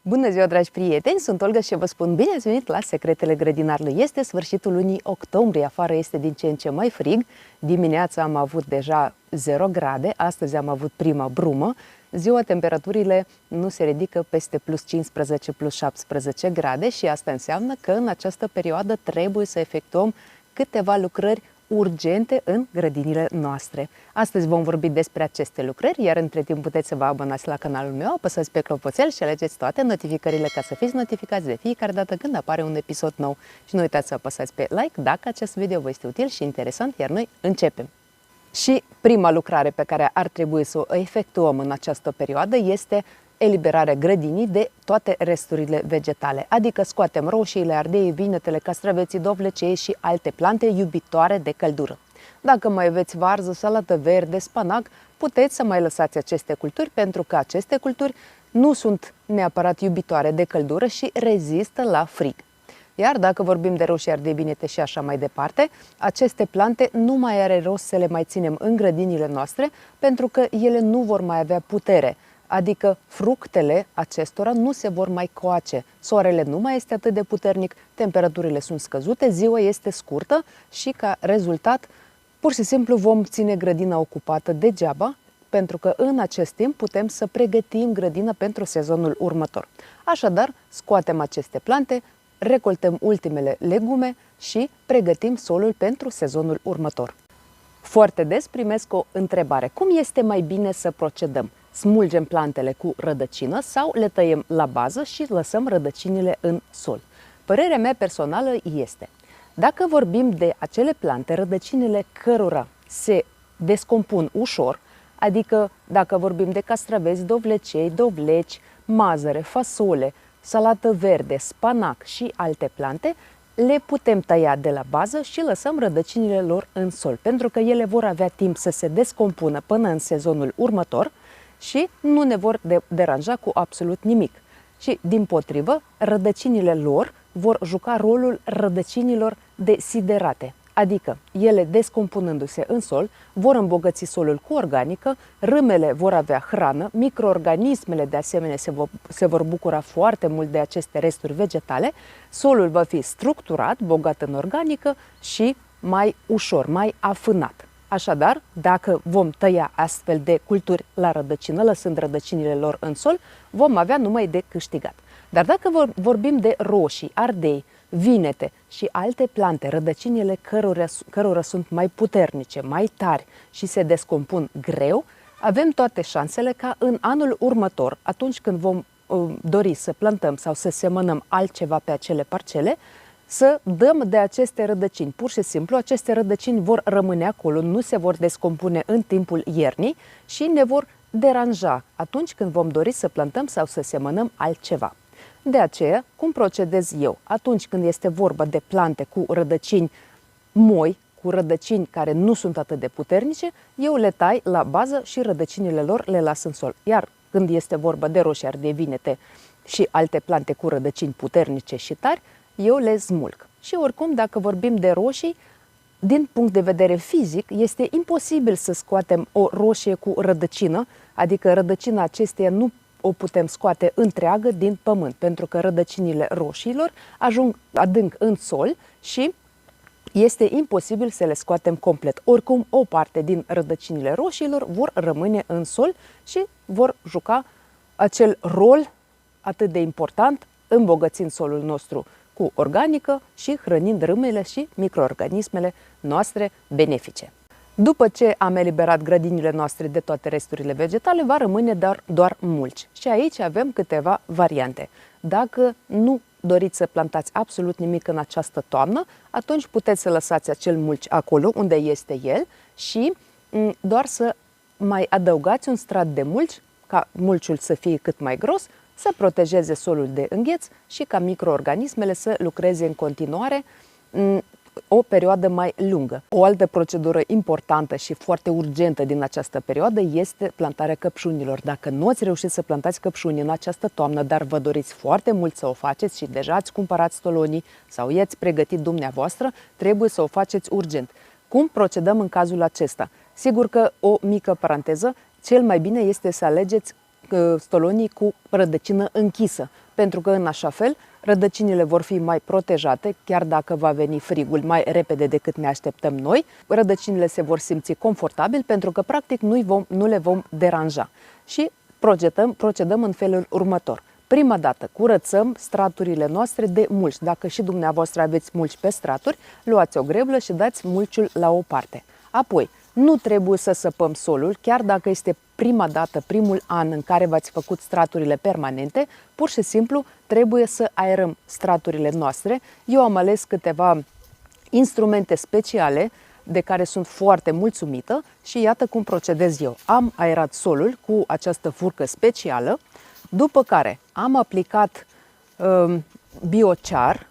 Bună ziua, dragi prieteni! Sunt Olga și vă spun bine ați venit la Secretele Grădinarului. Este sfârșitul lunii octombrie, afară este din ce în ce mai frig. Dimineața am avut deja 0 grade, astăzi am avut prima brumă. Ziua temperaturile nu se ridică peste plus 15, plus 17 grade și asta înseamnă că în această perioadă trebuie să efectuăm câteva lucrări urgente în grădinile noastre. Astăzi vom vorbi despre aceste lucrări, iar între timp puteți să vă abonați la canalul meu, apăsați pe clopoțel și alegeți toate notificările ca să fiți notificați de fiecare dată când apare un episod nou. Și nu uitați să apăsați pe like dacă acest video vă este util și interesant, iar noi începem. Și prima lucrare pe care ar trebui să o efectuăm în această perioadă este eliberarea grădinii de toate resturile vegetale, adică scoatem roșiile, ardeii, vinetele, castraveții, dovlecei și alte plante iubitoare de căldură. Dacă mai aveți varză, salată verde, spanac, puteți să mai lăsați aceste culturi pentru că aceste culturi nu sunt neapărat iubitoare de căldură și rezistă la frig. Iar dacă vorbim de roșii, ardei, vinete și așa mai departe, aceste plante nu mai are rost să le mai ținem în grădinile noastre pentru că ele nu vor mai avea putere. Adică fructele acestora nu se vor mai coace, soarele nu mai este atât de puternic, temperaturile sunt scăzute, ziua este scurtă și ca rezultat pur și simplu vom ține grădina ocupată degeaba, pentru că în acest timp putem să pregătim grădina pentru sezonul următor. Așadar, scoatem aceste plante, recoltăm ultimele legume și pregătim solul pentru sezonul următor. Foarte des primesc o întrebare: cum este mai bine să procedăm? Smulgem plantele cu rădăcină sau le tăiem la bază și lăsăm rădăcinile în sol? Părerea mea personală este: dacă vorbim de acele plante, rădăcinile cărora se descompun ușor, adică dacă vorbim de castraveți, dovlecei, dovleci, mazăre, fasole, salată verde, spanac și alte plante, le putem tăia de la bază și lăsăm rădăcinile lor în sol, pentru că ele vor avea timp să se descompună până în sezonul următor și nu ne vor deranja cu absolut nimic. Și, dimpotrivă, rădăcinile lor vor juca rolul rădăcinilor desiderate, adică ele, descompunându-se în sol, vor îmbogăți solul cu organică, râmele vor avea hrană, microorganismele de asemenea se vor bucura foarte mult de aceste resturi vegetale, solul va fi structurat, bogat în organică și mai ușor, mai afânat. Așadar, dacă vom tăia astfel de culturi la rădăcină, lăsând rădăcinile lor în sol, vom avea numai de câștigat. Dar dacă vorbim de roșii, ardei, vinete și alte plante, rădăcinile cărora sunt mai puternice, mai tari și se descompun greu, avem toate șansele ca în anul următor, atunci când vom dori să plantăm sau să semănăm altceva pe acele parcele, să dăm de aceste rădăcini. Pur și simplu, aceste rădăcini vor rămâne acolo, nu se vor descompune în timpul iernii și ne vor deranja atunci când vom dori să plantăm sau să semănăm altceva. De aceea, cum procedez eu? Atunci când este vorba de plante cu rădăcini moi, cu rădăcini care nu sunt atât de puternice, eu le tai la bază și rădăcinile lor le las în sol. Iar când este vorba de roșii, ardei, vinete și alte plante cu rădăcini puternice și tari, eu le smulg. Și oricum, dacă vorbim de roșii, din punct de vedere fizic, este imposibil să scoatem o roșie cu rădăcină, adică rădăcina acesteia nu o putem scoate întreagă din pământ, pentru că rădăcinile roșiilor ajung adânc în sol și este imposibil să le scoatem complet. Oricum, o parte din rădăcinile roșiilor vor rămâne în sol și vor juca acel rol atât de important, îmbogățind solul nostru cu organică și hrănind râmele și microorganismele noastre benefice. După ce am eliberat grădinile noastre de toate resturile vegetale, va rămâne doar mulci. Și aici avem câteva variante. Dacă nu doriți să plantați absolut nimic în această toamnă, atunci puteți să lăsați acel mulci acolo unde este el și doar să mai adăugați un strat de mulci, ca mulciul să fie cât mai gros, să protejeze solul de îngheț și ca microorganismele să lucreze în continuare o perioadă mai lungă. O altă procedură importantă și foarte urgentă din această perioadă este plantarea căpșunilor. Dacă nu ați reușit să plantați căpșuni în această toamnă, dar vă doriți foarte mult să o faceți și deja ați cumpărat stolonii sau i-ați pregătit dumneavoastră, trebuie să o faceți urgent. Cum procedăm în cazul acesta? Sigur că o mică paranteză, cel mai bine este să alegeți stolonii cu rădăcină închisă, pentru că în așa fel rădăcinile vor fi mai protejate, chiar dacă va veni frigul mai repede decât ne așteptăm noi. Rădăcinile se vor simți confortabil pentru că practic nu le vom deranja. Și procedăm în felul următor. Prima dată curățăm straturile noastre de mulci. Dacă și dumneavoastră aveți mulci pe straturi, luați o greblă și dați mulciul la o parte. Apoi, nu trebuie să săpăm solul, chiar dacă este prima dată, primul an în care v-ați făcut straturile permanente, pur și simplu trebuie să aerăm straturile noastre. Eu am ales câteva instrumente speciale de care sunt foarte mulțumită și iată cum procedez eu. Am aerat solul cu această furcă specială, după care am aplicat biochar.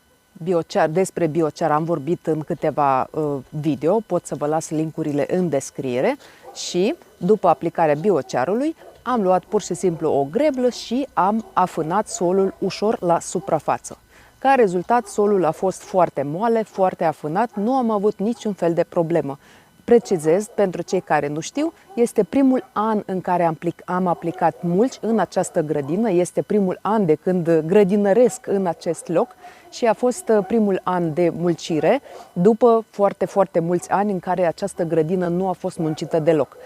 Despre biochar am vorbit în câteva video, pot să vă las linkurile în descriere și după aplicarea biocharului am luat pur și simplu o greblă și am afânat solul ușor la suprafață. Ca rezultat, solul a fost foarte moale, foarte afânat, nu am avut niciun fel de problemă. Precizez, pentru cei care nu știu, este primul an în care am aplicat mulci în această grădină, este primul an de când grădinăresc în acest loc și a fost primul an de mulcire după foarte, foarte mulți ani în care această grădină nu a fost muncită deloc,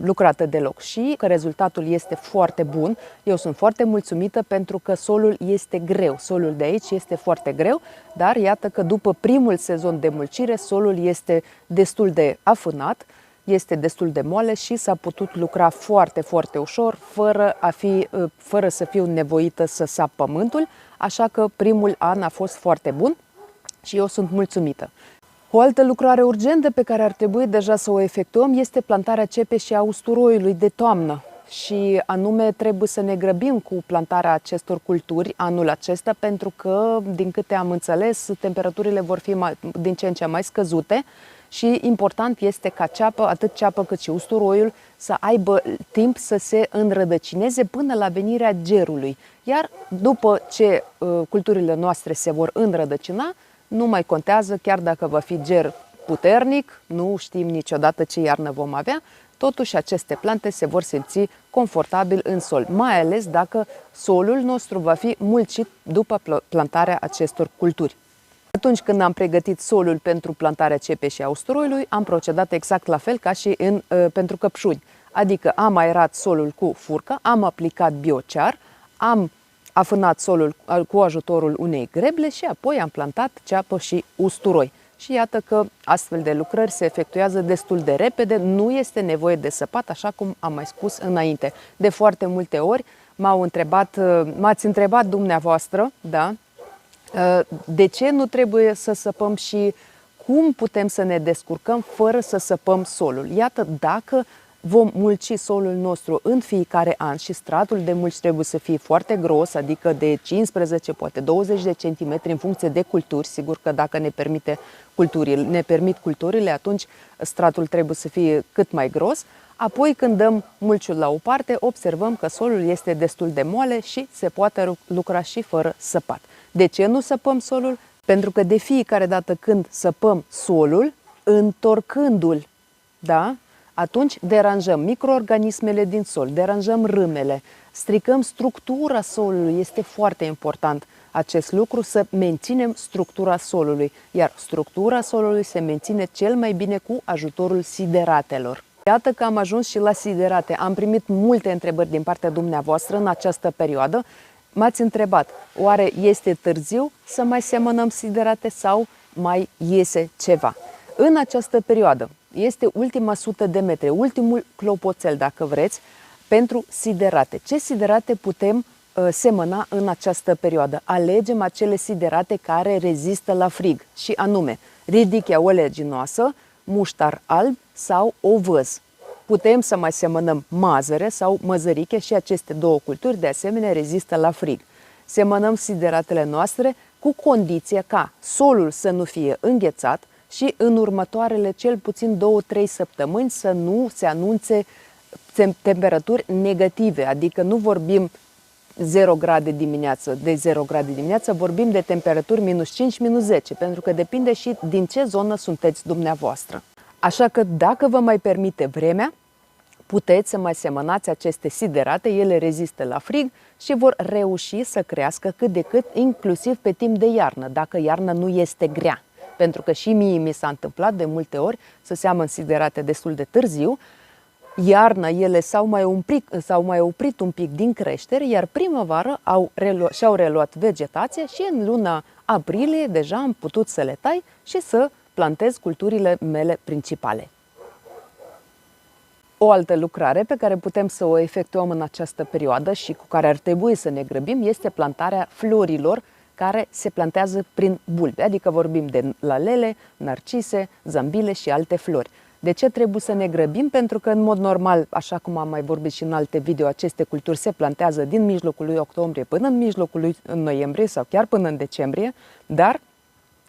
lucrată deloc și că rezultatul este foarte bun. Eu sunt foarte mulțumită pentru că solul este greu, solul de aici este foarte greu, dar iată că după primul sezon de mulcire solul este destul de afânat, este destul de moale și s-a putut lucra foarte, foarte ușor, fără să fiu nevoită să sap pământul, așa că primul an a fost foarte bun și eu sunt mulțumită. O altă lucrare urgentă pe care ar trebui deja să o efectuăm este plantarea cepeșii a usturoiului de toamnă. Și anume trebuie să ne grăbim cu plantarea acestor culturi anul acesta pentru că, din câte am înțeles, temperaturile vor fi din ce în ce mai scăzute și important este ca atât ceapă cât și usturoiul să aibă timp să se înrădăcineze până la venirea gerului. Iar după ce culturile noastre se vor înrădăcina, nu mai contează, chiar dacă va fi ger puternic, nu știm niciodată ce iarnă vom avea, totuși aceste plante se vor simți confortabil în sol, mai ales dacă solul nostru va fi mulcit după plantarea acestor culturi. Atunci când am pregătit solul pentru plantarea cepeșii a usturoiului, am procedat exact la fel ca și pentru căpșuni. Adică am aerat solul cu furcă, am aplicat biochar, am afânat solul cu ajutorul unei greble și apoi am plantat ceapă și usturoi. Și iată că astfel de lucrări se efectuează destul de repede, nu este nevoie de săpat, așa cum am mai spus înainte. De foarte multe ori m-ați întrebat dumneavoastră, da, de ce nu trebuie să săpăm și cum putem să ne descurcăm fără să săpăm solul. Iată, dacă vom mulci solul nostru în fiecare an și stratul de mulci trebuie să fie foarte gros, adică de 15, poate 20 de centimetri în funcție de culturi. Sigur că dacă ne permit culturile, atunci stratul trebuie să fie cât mai gros. Apoi când dăm mulciul la o parte, observăm că solul este destul de moale și se poate lucra și fără săpat. De ce nu săpăm solul? Pentru că de fiecare dată când săpăm solul, întorcându-l, da? Atunci deranjăm microorganismele din sol, deranjăm râmele, stricăm structura solului. Este foarte important acest lucru, să menținem structura solului, iar structura solului se menține cel mai bine cu ajutorul sideratelor. Iată că am ajuns și la siderate. Am primit multe întrebări din partea dumneavoastră în această perioadă. M-ați întrebat, oare este târziu să mai semănăm siderate sau mai iese ceva? În această perioadă este ultima 100 de metri, ultimul clopoțel, dacă vreți, pentru siderate. Ce siderate putem semăna în această perioadă? Alegem acele siderate care rezistă la frig și anume ridichea oleaginoasă, muștar alb sau ovăz. Putem să mai semănăm mazăre sau măzăriche și aceste două culturi de asemenea rezistă la frig. Semănăm sideratele noastre cu condiția ca solul să nu fie înghețat și în următoarele cel puțin 2-3 săptămâni să nu se anunțe temperaturi negative, adică nu vorbim 0 grade dimineață, de 0 grade dimineață, vorbim de temperaturi minus 5, minus 10, pentru că depinde și din ce zonă sunteți dumneavoastră. Așa că dacă vă mai permite vremea, puteți să mai semănați aceste siderate, ele rezistă la frig și vor reuși să crească cât de cât, inclusiv pe timp de iarnă, dacă iarna nu este grea. Pentru că și mie mi s-a întâmplat de multe ori să seamăn siderate destul de târziu, iarna ele s-au mai oprit un pic din creștere, iar primăvară și-au reluat vegetația și în luna aprilie deja am putut să le tai și să plantez culturile mele principale. O altă lucrare pe care putem să o efectuăm în această perioadă și cu care ar trebui să ne grăbim este plantarea florilor care se plantează prin bulbe, adică vorbim de lalele, narcise, zambile și alte flori. De ce trebuie să ne grăbim? Pentru că, în mod normal, așa cum am mai vorbit și în alte video, aceste culturi se plantează din mijlocul lui octombrie până în mijlocul lui noiembrie sau chiar până în decembrie, dar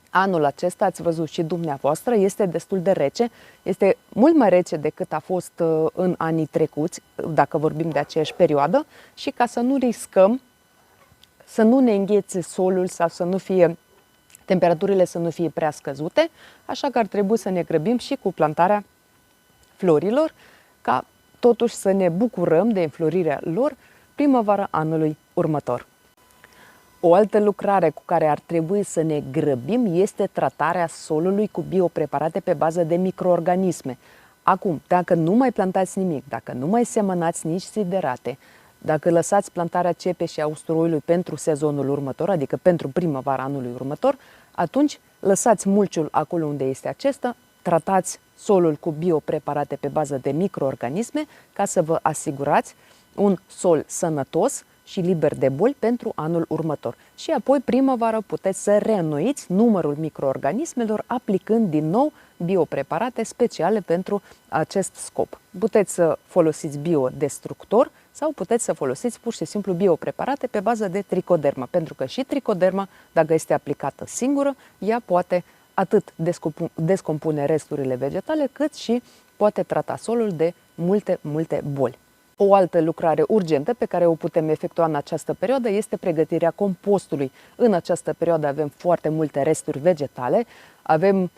anul acesta, ați văzut și dumneavoastră, este destul de rece, este mult mai rece decât a fost în anii trecuți, dacă vorbim de aceeași perioadă, și ca să nu riscăm să nu ne înghețe solul sau să nu fie temperaturile să nu fie prea scăzute, așa că ar trebui să ne grăbim și cu plantarea florilor, ca totuși să ne bucurăm de înflorirea lor primăvara anului următor. O altă lucrare cu care ar trebui să ne grăbim este tratarea solului cu biopreparate pe bază de microorganisme. Acum, dacă nu mai plantați nimic, dacă nu mai semănați nici siderate, dacă lăsați plantarea cepei și a usturoiului pentru sezonul următor, adică pentru primăvara anului următor, atunci lăsați mulciul acolo unde este acesta, tratați solul cu biopreparate pe bază de microorganisme ca să vă asigurați un sol sănătos și liber de boli pentru anul următor. Și apoi primăvară puteți să reînnoiți numărul microorganismelor aplicând din nou biopreparate speciale pentru acest scop. Puteți să folosiți biodestructor sau puteți să folosiți pur și simplu biopreparate pe bază de tricoderma, pentru că și tricoderma, dacă este aplicată singură, ea poate atât descompune resturile vegetale, cât și poate trata solul de multe boli. O altă lucrare urgentă pe care o putem efectua în această perioadă este pregătirea compostului. În această perioadă avem foarte multe resturi vegetale, avem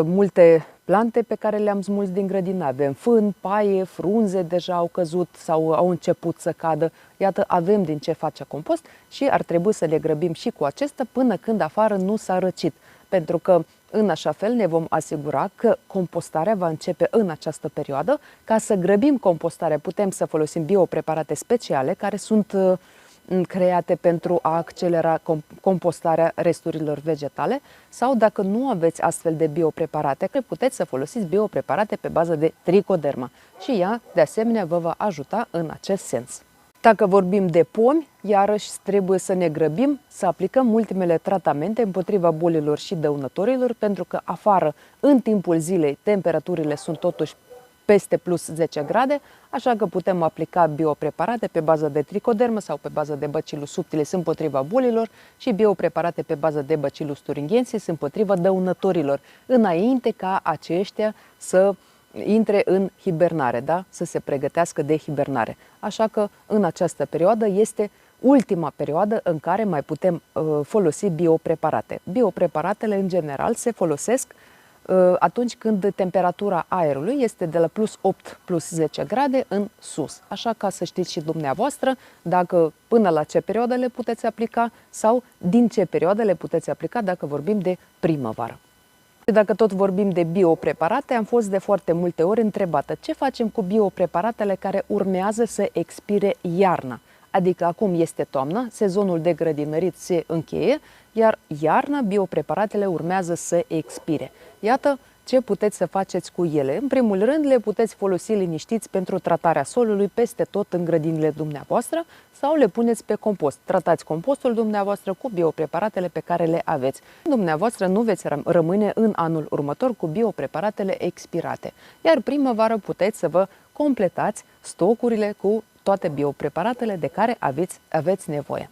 multe plante pe care le-am smuls din grădină, avem fân, paie, frunze deja au căzut sau au început să cadă. Iată, avem din ce face compost și ar trebui să le grăbim și cu acesta până când afară nu s-a răcit. Pentru că în așa fel ne vom asigura că compostarea va începe în această perioadă. Ca să grăbim compostarea putem să folosim biopreparate speciale care sunt create pentru a accelera compostarea resturilor vegetale sau dacă nu aveți astfel de biopreparate, puteți să folosiți biopreparate pe bază de tricoderma și ea de asemenea vă va ajuta în acest sens. Dacă vorbim de pomi, iarăși trebuie să ne grăbim să aplicăm ultimele tratamente împotriva bolilor și dăunătorilor, pentru că afară, în timpul zilei, temperaturile sunt totuși peste plus 10 grade, așa că putem aplica biopreparate pe bază de tricodermă sau pe bază de Bacillus subtilis împotriva bolilor și biopreparate pe bază de Bacillus thuringiensis împotriva dăunătorilor, înainte ca aceștia să intre în hibernare, da? Să se pregătească de hibernare. Așa că în această perioadă este ultima perioadă în care mai putem folosi biopreparate. Biopreparatele în general se folosesc atunci când temperatura aerului este de la plus 8, plus 10 grade în sus. Așa ca să știți și dumneavoastră dacă până la ce perioadă le puteți aplica sau din ce perioadă le puteți aplica dacă vorbim de primăvară. Dacă tot vorbim de biopreparate, am fost de foarte multe ori întrebată ce facem cu biopreparatele care urmează să expire iarna. Adică acum este toamna, sezonul de grădinărit se încheie, iar iarna biopreparatele urmează să expire. Iată ce puteți să faceți cu ele. În primul rând, le puteți folosi liniștiți pentru tratarea solului peste tot în grădinile dumneavoastră sau le puneți pe compost. Tratați compostul dumneavoastră cu biopreparatele pe care le aveți. Dumneavoastră nu veți rămâne în anul următor cu biopreparatele expirate. Iar primăvară puteți să vă completați stocurile cu toate biopreparatele de care aveți nevoie.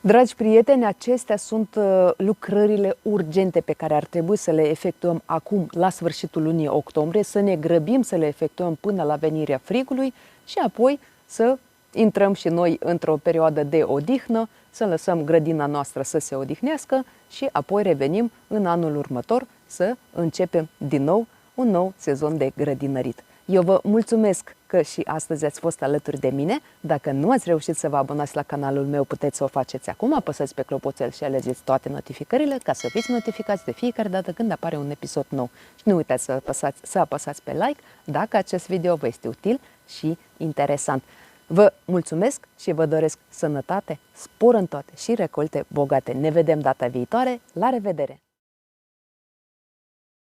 Dragi prieteni, acestea sunt lucrările urgente pe care ar trebui să le efectuăm acum, la sfârșitul lunii octombrie, să ne grăbim să le efectuăm până la venirea frigului și apoi să intrăm și noi într-o perioadă de odihnă, să lăsăm grădina noastră să se odihnească și apoi revenim în anul următor să începem din nou un nou sezon de grădinărit. Eu vă mulțumesc că și astăzi ați fost alături de mine. Dacă nu ați reușit să vă abonați la canalul meu, puteți să o faceți acum. Apăsați pe clopoțel și alegeți toate notificările ca să fiți notificați de fiecare dată când apare un episod nou. Și nu uitați să apăsați pe like dacă acest video vă este util și interesant. Vă mulțumesc și vă doresc sănătate, spor în toate și recolte bogate. Ne vedem data viitoare. La revedere!